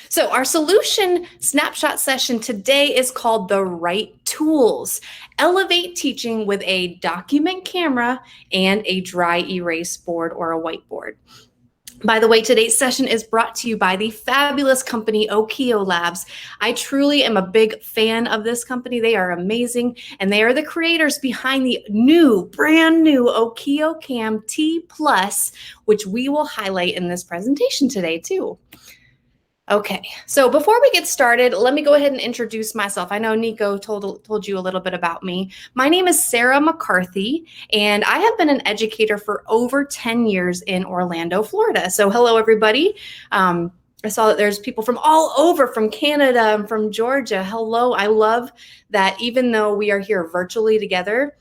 So our solution snapshot session today is called the right tools. Elevate teaching with a document camera and a dry erase board or a whiteboard. By the way, today's session is brought to you by the fabulous company OKIO Labs. I truly am a big fan of this company. They are amazing, and they are the creators behind the brand new OKIOCAM T-Plus, which we will highlight in this presentation today too. Okay, so before we get started, let me go ahead and introduce myself. I know Nico told you a little bit about me. My name is Sarah McCarthy, and I have been an educator for over 10 years in Orlando, Florida. So hello, everybody. I saw that there's people from all over, from Canada and from Georgia. Hello, I love that even though we are here virtually together,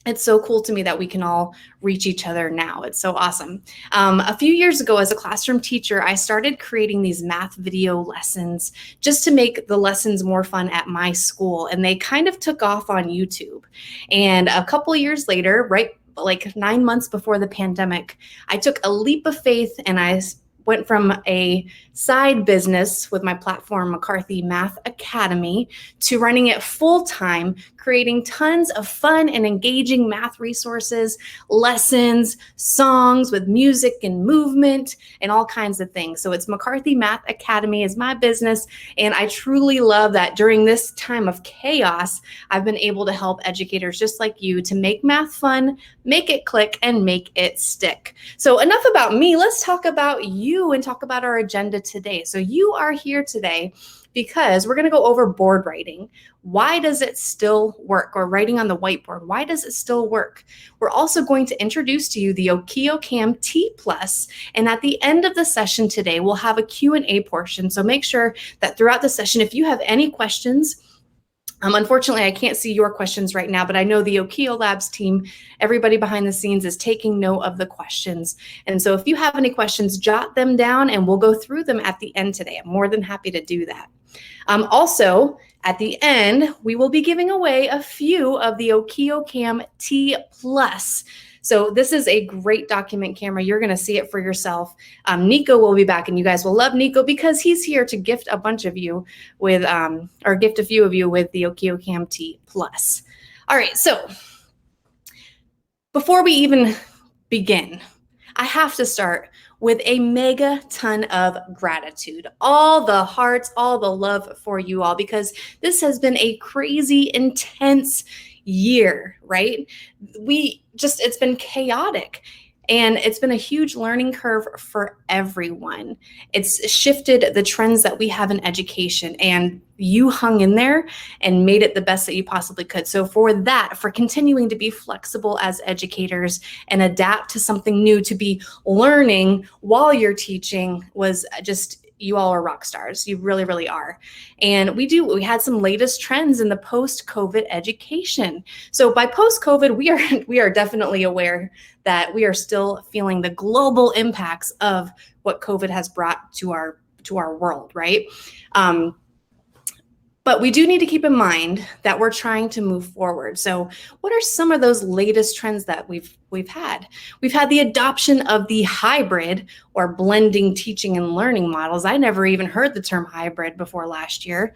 it's so cool to me that we can all reach each other now. It's so awesome. A few years ago, as a classroom teacher, I started creating these math video lessons just to make the lessons more fun at my school. And they kind of took off on YouTube. And a couple years later, right, like 9 months before the pandemic, I took a leap of faith and I went from a side business with my platform, McCarthy Math Academy, to running it full-time, creating tons of fun and engaging math resources, lessons, songs with music and movement, and all kinds of things. So it's McCarthy Math Academy is my business, and I truly love that during this time of chaos, I've been able to help educators just like you to make math fun, make it click, and make it stick. So enough about me. Let's talk about you and talk about our agenda today. So you are here today because we're going to go over board writing. Why does it still work? Or writing on the whiteboard, why does it still work? We're also going to introduce to you the OKIOCAM T-Plus, and at the end of the session today, we'll have a Q&A portion. So make sure that throughout the session, if you have any questions, unfortunately, I can't see your questions right now, but I know the OKIO Labs team, everybody behind the scenes is taking note of the questions. And so if you have any questions, jot them down and we'll go through them at the end today. I'm more than happy to do that. Also, at the end, we will be giving away a few of the OKIOCAM T-Plus. So this is a great document camera. You're going to see it for yourself. Nico will be back, and you guys will love Nico because he's here to gift a bunch of you with, or gift a few of you with the OKIOCAM T-Plus. All right, so before we even begin, I have to start with a mega ton of gratitude. All the hearts, all the love for you all, because this has been a crazy, intense year, right? It's been chaotic. And it's been a huge learning curve for everyone. It's shifted the trends that we have in education, and you hung in there and made it the best that you possibly could. So for continuing to be flexible as educators and adapt to something new, to be learning while you're teaching, was just, you all are rock stars. You really, really are. And we had some latest trends in the post-COVID education. So by post-COVID, we are definitely aware that we are still feeling the global impacts of what COVID has brought to our world, right? But we do need to keep in mind that we're trying to move forward. So what are some of those latest trends that we've had? We've had the adoption of the hybrid or blending teaching and learning models. I never even heard the term hybrid before last year.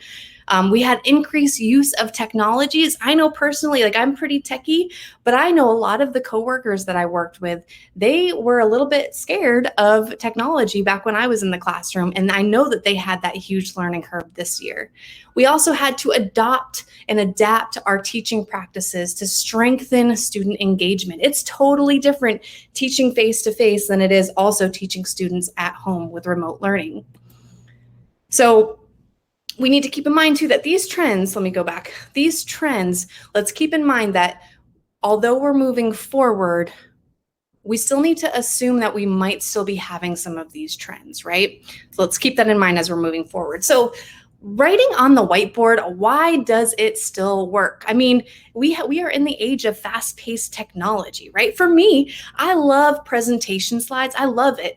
We had increased use of technologies. I know personally, like, I'm pretty techie, but I know a lot of the coworkers that I worked with, they were a little bit scared of technology back when I was in the classroom. And I know that they had that huge learning curve this year. We also had to adopt and adapt our teaching practices to strengthen student engagement. It's totally different teaching face-to-face than it is also teaching students at home with remote learning. So we need to keep in mind too that these trends, let's keep in mind that although we're moving forward, we still need to assume that we might still be having some of these trends, right? So let's keep that in mind as we're moving forward. So writing on the whiteboard, why does it still work? I mean, we are in the age of fast-paced technology, right? For me, I love presentation slides. I love it.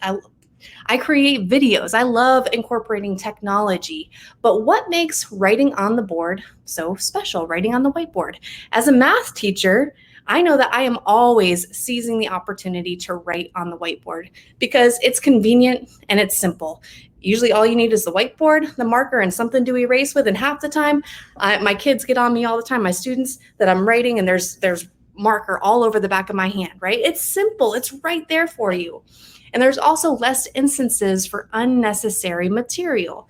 I create videos. I love incorporating technology. But what makes writing on the board so special, writing on the whiteboard? As a math teacher, I know that I am always seizing the opportunity to write on the whiteboard because it's convenient and it's simple. Usually all you need is the whiteboard, the marker, and something to erase with. And half the time, my kids get on me all the time, my students, that I'm writing and there's marker all over the back of my hand, right? It's simple. It's right there for you. And there's also less instances for unnecessary material.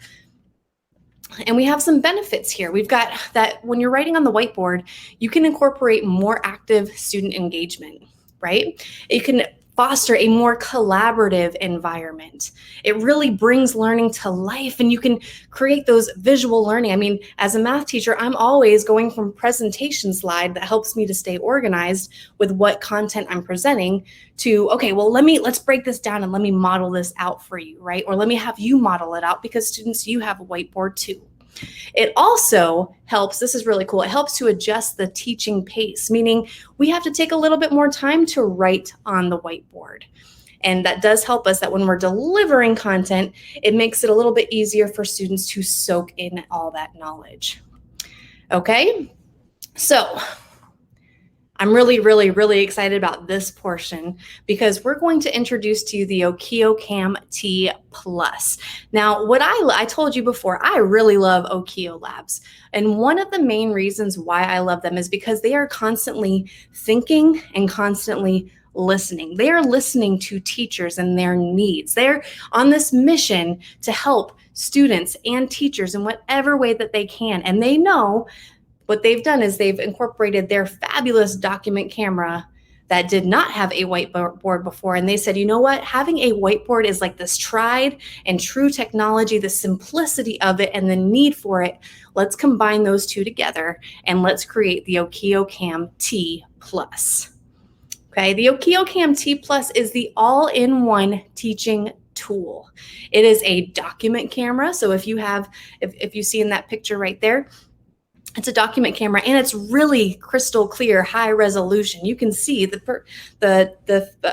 And we have some benefits here. We've got that when you're writing on the whiteboard, you can incorporate more active student engagement, right? You can foster a more collaborative environment. It really brings learning to life, and you can create those visual learning. I mean, as a math teacher, I'm always going from presentation slide that helps me to stay organized with what content I'm presenting to, okay, well, let's break this down and let me model this out for you, right? Or let me have you model it out because students, you have a whiteboard too. It also helps, this is really cool, it helps to adjust the teaching pace, meaning we have to take a little bit more time to write on the whiteboard. And that does help us that when we're delivering content, it makes it a little bit easier for students to soak in all that knowledge. Okay, so I'm really, really, really excited about this portion because we're going to introduce to you the OKIOCAM T Plus. Now, what I told you before, I really love OKIO labs. And one of the main reasons why I love them is because they are constantly thinking and constantly listening. They are listening to teachers and their needs. They're on this mission to help students and teachers in whatever way that they can. And they know what they've done is they've incorporated their fabulous document camera that did not have a whiteboard before. And they said, you know what? Having a whiteboard is like this tried and true technology, the simplicity of it and the need for it. Let's combine those two together and let's create the OKIOCAM T Plus. Okay, the OKIOCAM T Plus is the all-in-one teaching tool. It is a document camera. So if you see in that picture right there, it's a document camera and it's really crystal clear, high resolution. You can see the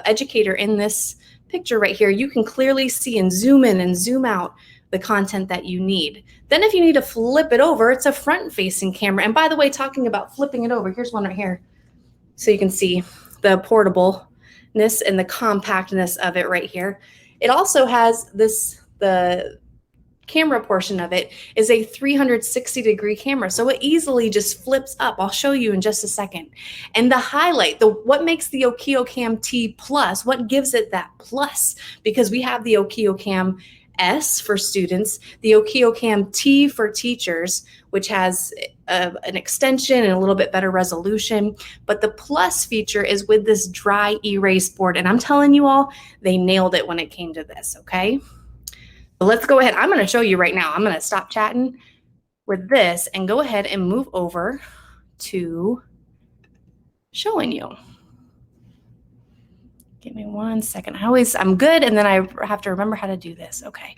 educator in this picture right here. You can clearly see and zoom in and zoom out the content that you need. Then if you need to flip it over, it's a front-facing camera. And by the way, talking about flipping it over, here's one right here. So you can see the portableness and the compactness of it right here. It also has the camera portion of it is a 360-degree camera. So it easily just flips up. I'll show you in just a second. And the highlight, what makes the OKIOCAM T Plus, what gives it that plus? Because we have the OKIOCAM S for students, the OKIOCAM T for teachers, which has an extension and a little bit better resolution. But the plus feature is with this DryErase board. And I'm telling you all, they nailed it when it came to this, okay? Let's go ahead. I'm going to show you right now. I'm going to stop chatting with this and go ahead and move over to showing you. Give me 1 second. I'm good, and then I have to remember how to do this. Okay.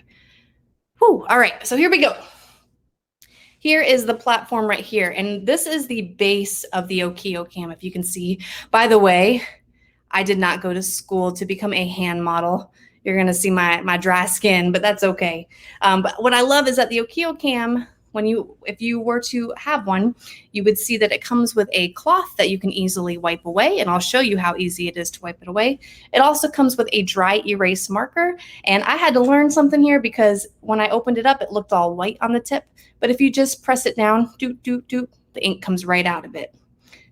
Whew. All right, so here we go. Here is the platform right here, and this is the base of the OKIOCAM, if you can see. By the way, I did not go to school to become a hand model. You're going to see my dry skin, but that's okay. But what I love is that the OKIOCAM, if you were to have one, you would see that it comes with a cloth that you can easily wipe away, and I'll show you how easy it is to wipe it away. It also comes with a DryErase marker, and I had to learn something here because when I opened it up, it looked all white on the tip. But if you just press it down, doot, doot, doot, the ink comes right out of it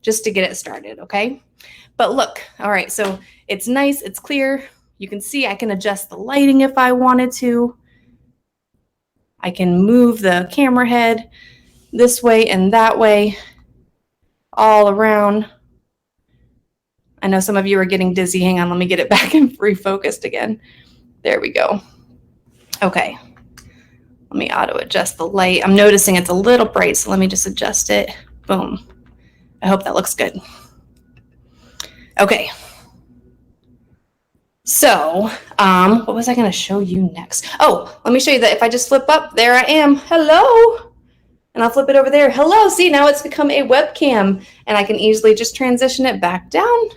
just to get it started, okay? But look, all right, so it's nice, it's clear. You can see I can adjust the lighting if I wanted to. I can move the camera head this way and that way, all around. I know some of you are getting dizzy. Hang on, let me get it back and refocused again. There we go. Okay, let me auto adjust the light. I'm noticing it's a little bright, so let me just adjust it. Boom. I hope that looks good. Okay. So, what was I going to show you next? Oh, let me show you that if I just flip up, there I am. Hello. And I'll flip it over there. Hello. See, now it's become a webcam, and I can easily just transition it back down.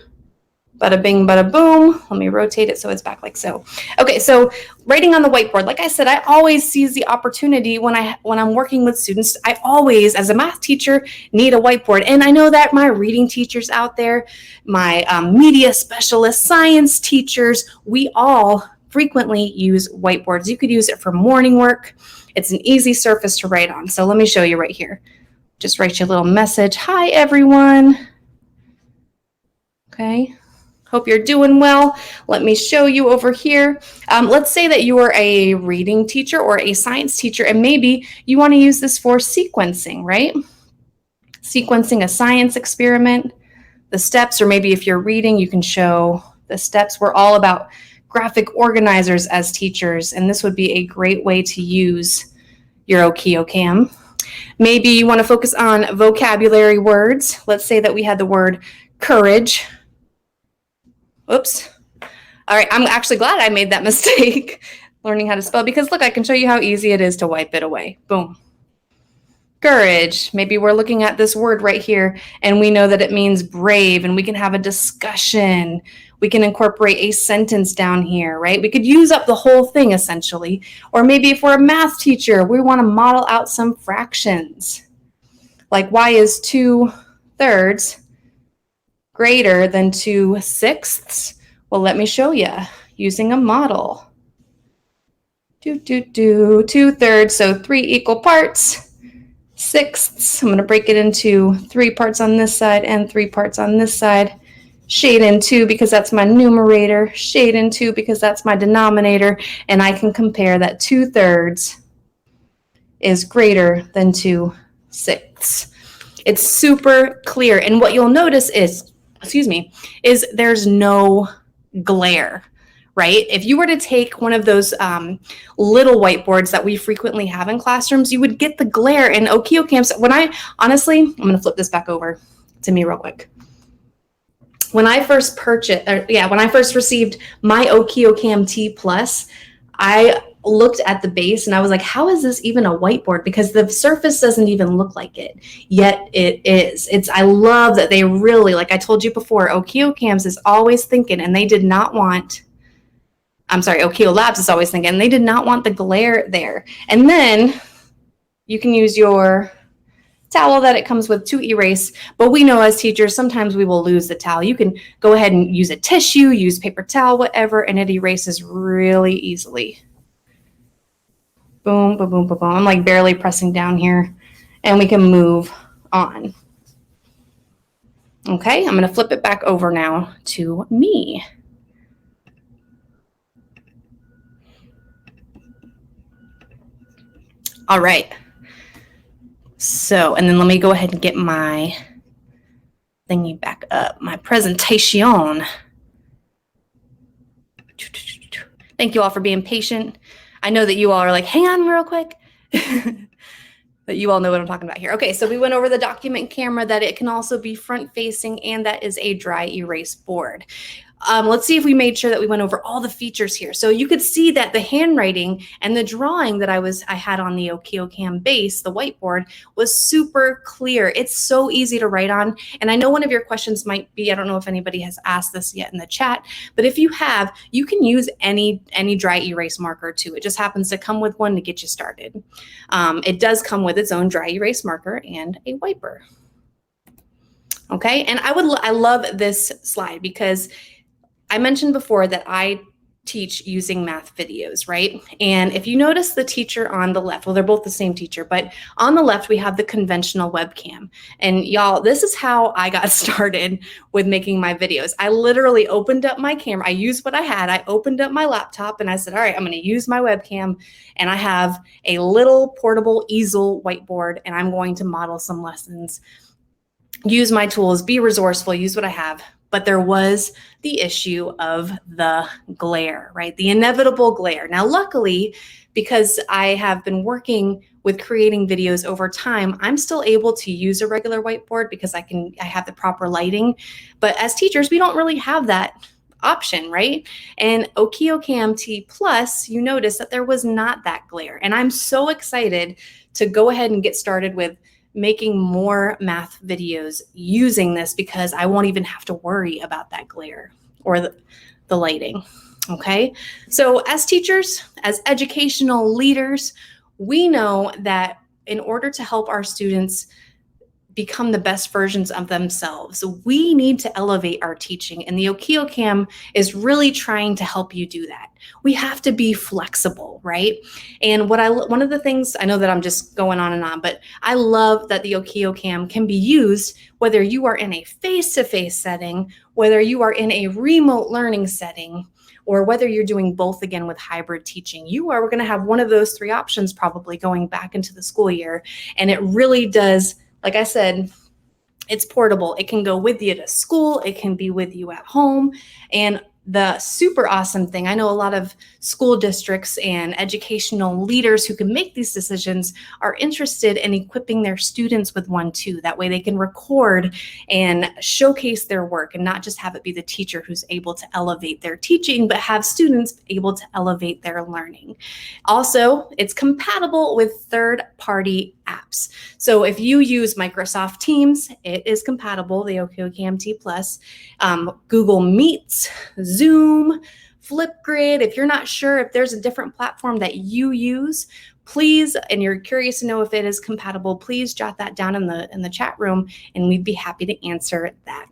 Bada bing, bada boom. Let me rotate it so it's back like so. Okay, so writing on the whiteboard, like I said, I always seize the opportunity when I'm working with students. I always, as a math teacher, need a whiteboard. And I know that my reading teachers out there, my media specialists, science teachers, we all frequently use whiteboards. You could use it for morning work. It's an easy surface to write on. So let me show you right here. Just write you a little message. Hi, everyone. Okay. Hope you're doing well. Let me show you over here. Let's say that you are a reading teacher or a science teacher, and maybe you want to use this for sequencing, right? Sequencing a science experiment, the steps, or maybe if you're reading, you can show the steps. We're all about graphic organizers as teachers, and this would be a great way to use your OKIOCAM. Maybe you want to focus on vocabulary words. Let's say that we had the word courage. Oops. All right, I'm actually glad I made that mistake learning how to spell, because look, I can show you how easy it is to wipe it away. Boom. Courage. Maybe we're looking at this word right here and we know that it means brave, and we can have a discussion. We can incorporate a sentence down here, right? We could use up the whole thing essentially. Or maybe if we're a math teacher, we want to model out some fractions. Like y is 2/3 greater than 2/6. Well, let me show you using a model. 2/3, so 3 equal parts. 6ths, I'm going to break it into 3 parts on this side and 3 parts on this side. Shade in 2 because that's my numerator. Shade in 2 because that's my denominator. And I can compare that 2/3 is greater than 2/6. It's super clear. And what you'll notice is, is there's no glare, right? If you were to take one of those little whiteboards that we frequently have in classrooms, you would get the glare. And OKIOCAM, honestly, I'm going to flip this back over to me real quick. When I first received my OKIOCAM T Plus, I looked at the base and I was like, how is this even a whiteboard? Because the surface doesn't even look like it, yet it is. I love that they really, like I told you before, OKIOCAMs is always thinking, and they did not want, OKIO Labs is always thinking, they did not want the glare there. And then you can use your towel that it comes with to erase, but we know as teachers, sometimes we will lose the towel. You can go ahead and use a tissue, use paper towel, whatever, and it erases really easily. Boom, boom, boom, boom, boom. I'm like barely pressing down here, and we can move on. Okay, I'm going to flip it back over now to me. All right. So, and then let me go ahead and get my thingy back up, my presentation. Thank you all for being patient. I know that you all are like, hang on real quick. But you all know what I'm talking about here. Okay, so we went over the document camera, that it can also be front facing, and that is a DryErase board. Let's see if we made sure that we went over all the features here. So you could see that the handwriting and the drawing that I had on the OKIOCAM base, the whiteboard, was super clear. It's so easy to write on. And I know one of your questions might be, I don't know if anybody has asked this yet in the chat, but if you have, you can use any DryErase marker too. It just happens to come with one to get you started. It does come with its own DryErase marker and a wiper. Okay, and I love this slide because I mentioned before that I teach using math videos, right? And if you notice the teacher on the left, well, they're both the same teacher, but on the left, we have the conventional webcam. And y'all, this is how I got started with making my videos. I literally opened up my camera. I used what I had. I opened up my laptop and I said, all right, I'm going to use my webcam. And I have a little portable easel whiteboard, and I'm going to model some lessons. Use my tools, be resourceful, use what I have. But there was the issue of the glare, right? The inevitable glare. Now, luckily, because I have been working with creating videos over time, I'm still able to use a regular whiteboard because I have the proper lighting. But as teachers, we don't really have that option, right? And OKIOCAM T Plus, you notice that there was not that glare. And I'm so excited to go ahead and get started with making more math videos using this because I won't even have to worry about that glare. or the lighting. Okay, so as teachers, as educational leaders, we know that in order to help our students become the best versions of themselves, we need to elevate our teaching, and the OKIOCAM is really trying to help you do that. We have to be flexible, right? And one of the things, I know that I'm just going on and on, but I love that the OKIOCAM can be used whether you are in a face-to-face setting, whether you are in a remote learning setting, or whether you're doing both again with hybrid teaching. We're going to have one of those three options probably going back into the school year, and it really does. Like I said, it's portable. It can go with you to school. It can be with you at home. And the super awesome thing, I know a lot of school districts and educational leaders who can make these decisions are interested in equipping their students with one too. That way they can record and showcase their work and not just have it be the teacher who's able to elevate their teaching, but have students able to elevate their learning. Also, it's compatible with third-party apps. So if you use Microsoft Teams, it is compatible, the OKIOCAM T Plus, Google Meets, Zoom, Flipgrid. If you're not sure if there's a different platform that you use, please, and you're curious to know if it is compatible, please jot that down in the chat room, and we'd be happy to answer that.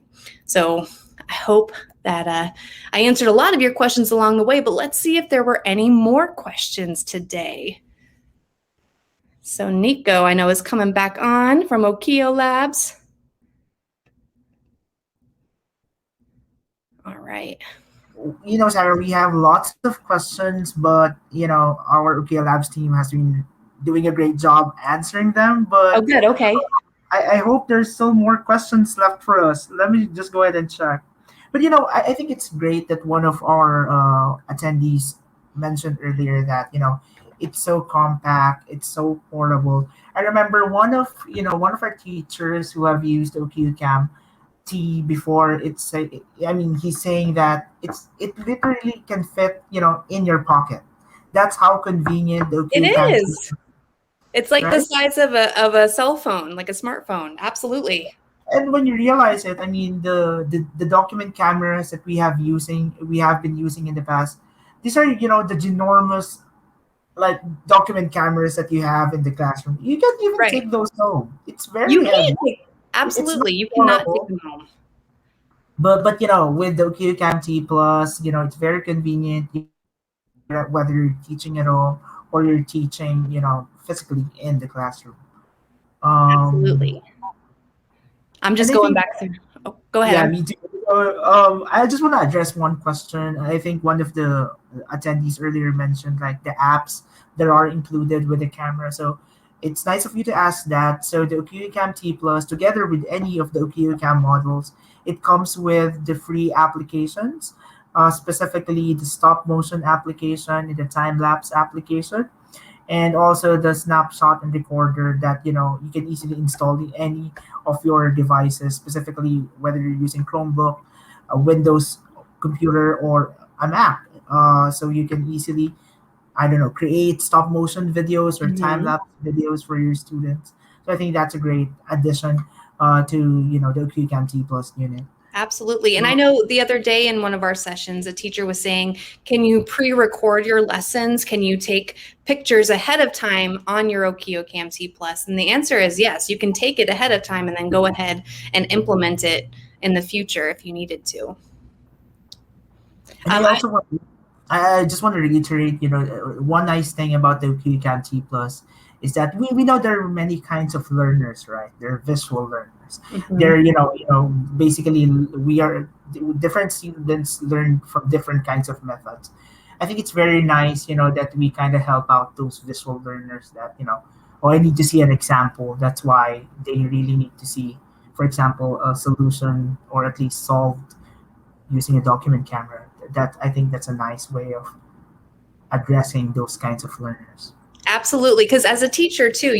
So I hope that I answered a lot of your questions along the way, but let's see if there were any more questions today. So Nico, I know, is coming back on from Okio Labs. All right. Sarah, we have lots of questions, but our Okio Labs team has been doing a great job answering them. But oh, good. Okay. I hope there's still more questions left for us. Let me just go ahead and check. But I think it's great that one of our attendees mentioned earlier that it's so compact, it's so portable. I remember one of our teachers who have used OKIOCAM T before. He's saying that it literally can fit in your pocket. That's how convenient the It OKIOCAM is. It's like right? the size of a cell phone, like a smartphone. Absolutely. And when you realize it, the document cameras that we have been using in the past, these are the ginormous like document cameras that you have in the classroom. You can't even Right. take those home. It's very You heavy. can't. Absolutely, you cannot Horrible. take them home. But with the OKIOCAM T Plus, it's very convenient. Whether you're teaching at home or you're teaching, physically in the classroom. Absolutely. I'm just going back through. Oh, go ahead. Yeah, me too. I just want to address one question. I think one of the attendees earlier mentioned like the apps that are included with the camera. So it's nice of you to ask that. So the OKIOCAM T Plus, together with any of the OKIOCAM models, it comes with the free applications, specifically the stop motion application and the time lapse application, and also the snapshot and recorder that you can easily install in any of your devices, specifically whether you're using Chromebook, a Windows computer, or a Mac. So you can easily, create stop motion videos or time lapse videos for your students. So I think that's a great addition to the OKIOCAM T Plus unit. Absolutely. And I know the other day in one of our sessions, a teacher was saying, can you pre-record your lessons? Can you take pictures ahead of time on your OKIOCAM T Plus? And the answer is yes, you can take it ahead of time and then go ahead and implement it in the future if you needed to. And I just want to reiterate, one nice thing about the OKIOCAM T Plus is that we know there are many kinds of learners, right? There are visual learners. They're, basically different students learn from different kinds of methods. I think it's very nice, that we kind of help out those visual learners that, I need to see an example. That's why they really need to see, for example, a solution or at least solved using a document camera. I think that's a nice way of addressing those kinds of learners. Absolutely, because as a teacher too,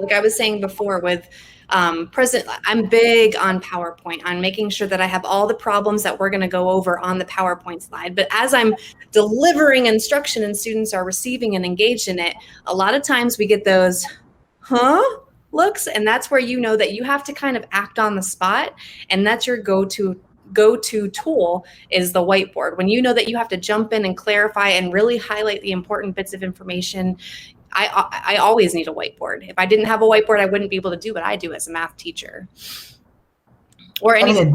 like I was saying before with I'm big on PowerPoint, on making sure that I have all the problems that we're going to go over on the PowerPoint slide. But as I'm delivering instruction and students are receiving and engaged in it, a lot of times we get those, looks, and that's where that you have to kind of act on the spot, and that's your go-to go-to tool is the whiteboard. When you know that you have to jump in and clarify and really highlight the important bits of information, I always need a whiteboard. If I didn't have a whiteboard, I wouldn't be able to do what I do as a math teacher. Or And anything.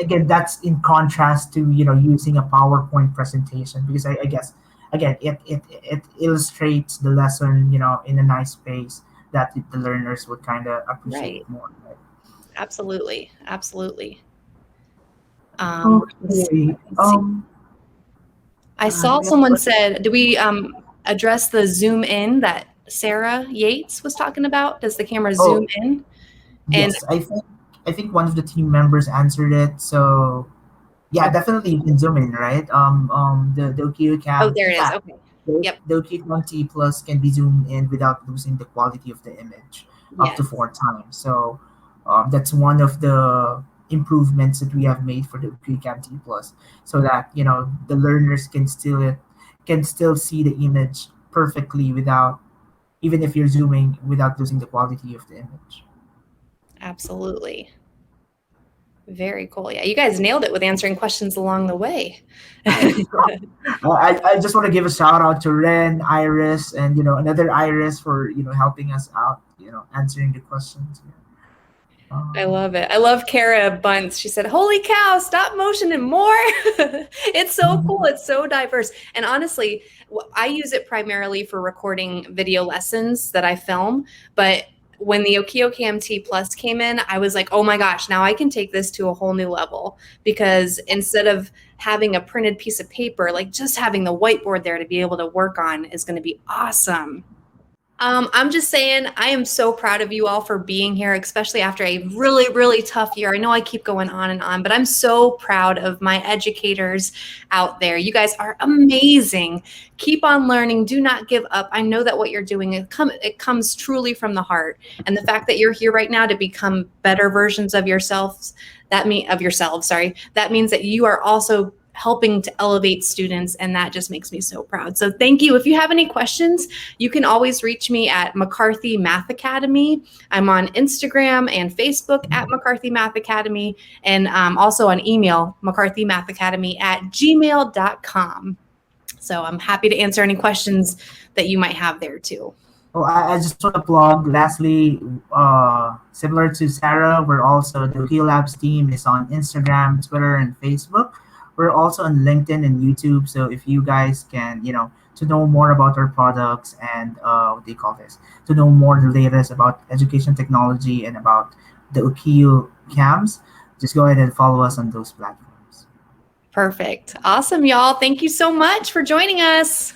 again, that's in contrast to using a PowerPoint presentation, because I guess again it illustrates the lesson in a nice space that the learners would kind of appreciate Right. more. Right? Absolutely. Absolutely. Okay. I saw someone said, do we address the zoom in that Sarah Yates was talking about? Does the camera zoom in? And Yes, I think one of the team members answered it. So yeah, definitely you can zoom in, right? The oh, OKIOCAM, there in it is. fact, Okay. the Yep. the OKICAM T Plus can be zoomed in without losing the quality of the image up to Yes. 4 times. So that's one of the improvements that we have made for the OKICAM T Plus, so that the learners can still see the image perfectly without, even if you're zooming, without losing the quality of the image. Absolutely. Very cool. Yeah, you guys nailed it with answering questions along the way. I just want to give a shout out to Ren, Iris, and another Iris for helping us out, answering the questions. I love it. I love Kara Bunce. She said, "Holy cow, stop motion and more." It's so cool. It's so diverse. And honestly, I use it primarily for recording video lessons that I film. But when the OKIOCAM T Plus came in, I was like, oh my gosh, now I can take this to a whole new level, because instead of having a printed piece of paper, like just having the whiteboard there to be able to work on is going to be awesome. I'm just saying, I am so proud of you all for being here, especially after a really, really tough year. I know I keep going on and on, but I'm so proud of my educators out there. You guys are amazing. Keep on learning. Do not give up. I know that what you're doing, it comes truly from the heart. And the fact that you're here right now to become better versions of yourselves, that means that you are also helping to elevate students, and that just makes me so proud. So thank you. If you have any questions, you can always reach me at McCarthy Math Academy. I'm on Instagram and Facebook at McCarthy Math Academy, and also on email, mccarthymathacademy@gmail.com. So I'm happy to answer any questions that you might have there too. Oh, I just want to plug, lastly, similar to Sarah, we're also, the Okio Labs team is on Instagram, Twitter, and Facebook. We're also on LinkedIn and YouTube. So if you guys can, to know more about our products and what do you call this, to know more the latest about education technology and about the Okio cams, just go ahead and follow us on those platforms. Perfect. Awesome, y'all. Thank you so much for joining us.